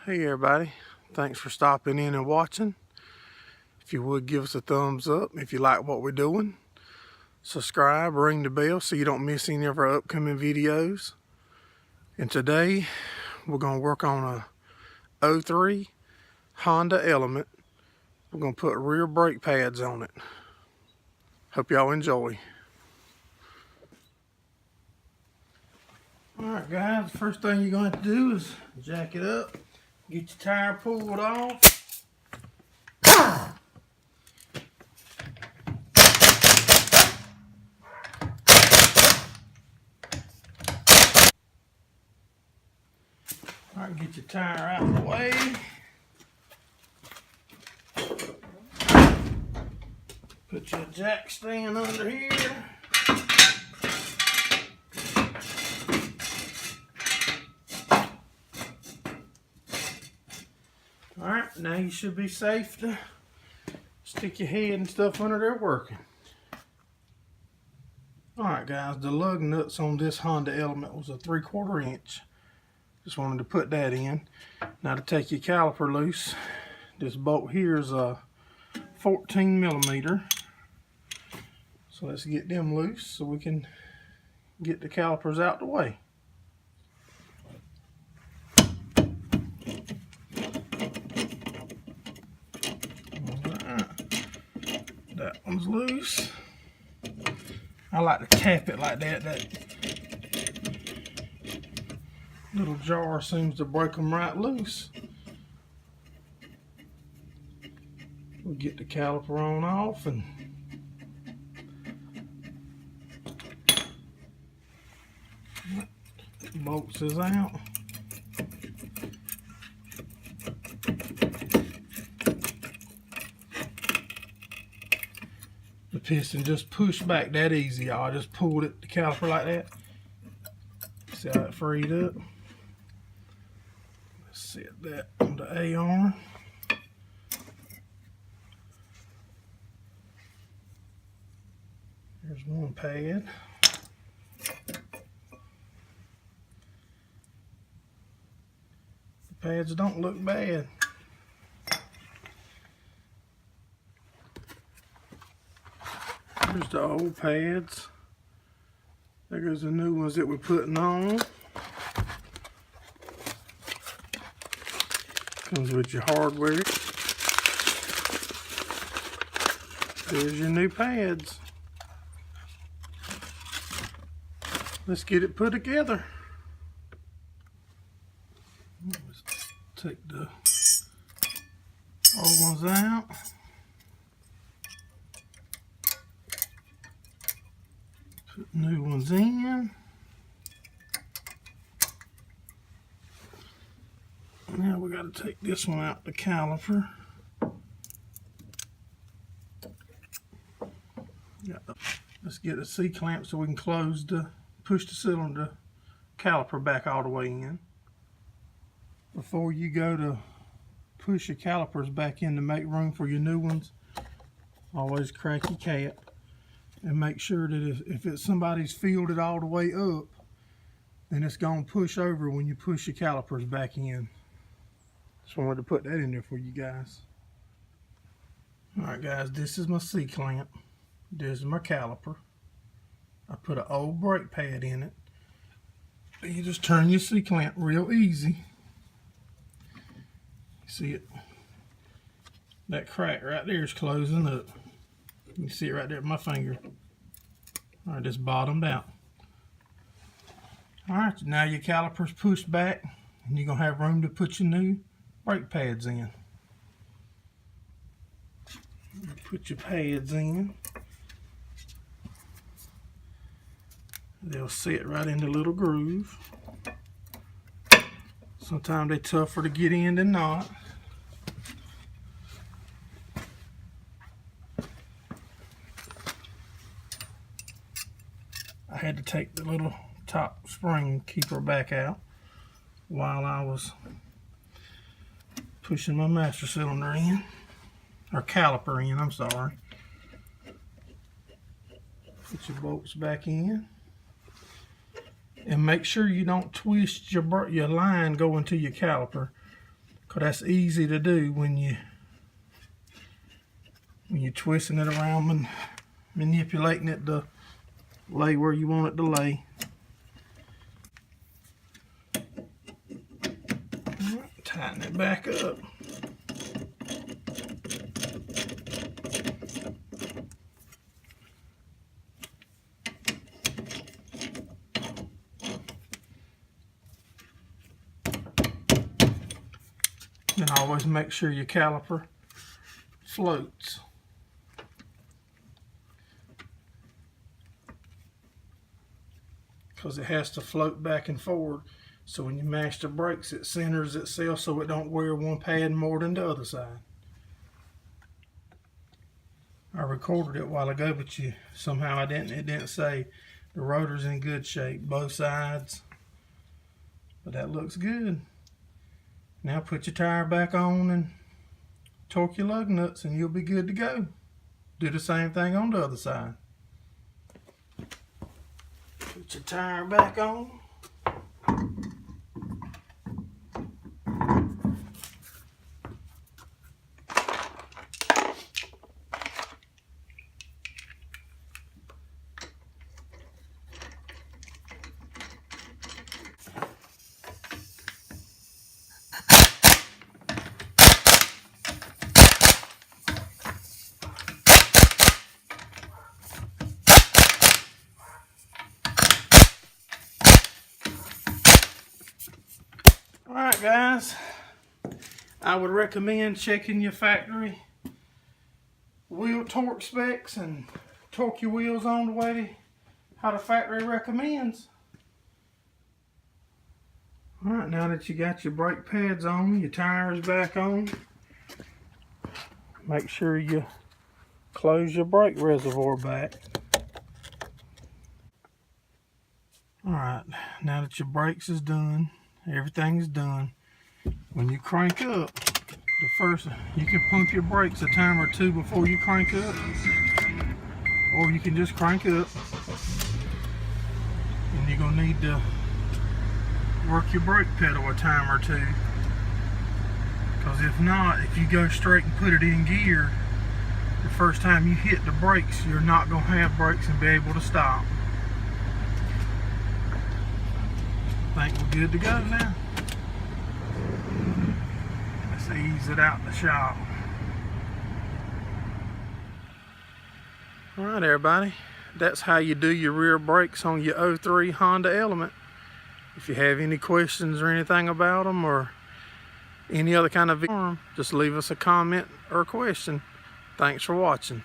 Hey everybody, thanks for stopping in and watching. If you would give us a thumbs up if you like what we're doing. Subscribe, ring the bell so you don't miss any of our upcoming videos. And today we're going to work on a 03 Honda Element. We're going to put rear brake pads on it. Hope y'all enjoy. Alright guys, the first thing you're going to have to do is jack it up, get your tire pulled off. Alright, get your tire out of the way. Put your jack stand under here. Alright, now you should be safe to stick your head and stuff under there working. Alright guys, the lug nuts on this Honda Element was a 3/4 inch. Just wanted to put that in. Now to take your caliper loose, this bolt here is a 14mm. So let's get them loose so we can get the calipers out the way. That one's loose. I like to tap it like that. That little jar seems to break them right loose. We'll get the caliper on off and bolts is out. The piston just pushed back that easy, y'all. I just pulled it, the caliper like that. See how it freed up? Let's set that on the A arm. There's one pad. The pads don't look bad. Here's the old pads. There goes the new ones that we're putting on. Comes with your hardware. There's your new pads. Let's get it put together. Let's take the old ones out. Put new ones in. Now we got to take this one out, the caliper. Let's get a C-clamp so we can push the cylinder caliper back all the way in. Before you go to push your calipers back in to make room for your new ones, always crack your cap and make sure that if somebody's filled it all the way up, then it's going to push over when you push your calipers back in. Just wanted to put that in there for you guys. Alright guys, this is my C-clamp. This is my caliper. I put an old brake pad in it. You just turn your C-clamp real easy. See it? That crack right there is closing up. You can see it right there with my finger. Alright, just bottomed out. Alright, now your caliper's pushed back and you're going to have room to put your new brake pads in. Put your pads in. They'll sit right in the little groove. Sometimes they're tougher to get in than not. I had to take the little top spring keeper back out while I was pushing my master cylinder in, or caliper in, I'm sorry. Put your bolts back in. And make sure you don't twist your line going to your caliper. because that's easy to do when you're twisting it around and manipulating it to lay where you want it to lay. Right, tighten it back up. And always make sure your caliper floats. Because it has to float back and forward, so when you mash the brakes it centers itself so it don't wear one pad more than the other side. I recorded it a while ago, but somehow it didn't say the rotor's in good shape, both sides. But that looks good. Now put your tire back on and torque your lug nuts and you'll be good to go. Do the same thing on the other side. Put your tire back on. Alright guys, I would recommend checking your factory wheel torque specs and torque your wheels on the way how the factory recommends. Alright, now that you got your brake pads on, your tires back on, make sure you close your brake reservoir back. Alright, now that your brakes is done, everything is done, when you crank up, you can pump your brakes a time or two before you crank up, or you can just crank up, and you're going to need to work your brake pedal a time or two, because if not, if you go straight and put it in gear, the first time you hit the brakes, you're not going to have brakes and be able to stop. I think we're good to go now. Let's ease it out the shop. Alright everybody, that's how you do your rear brakes on your 03 Honda Element. If you have any questions or anything about them or any other kind of video, just leave us a comment or a question. Thanks for watching.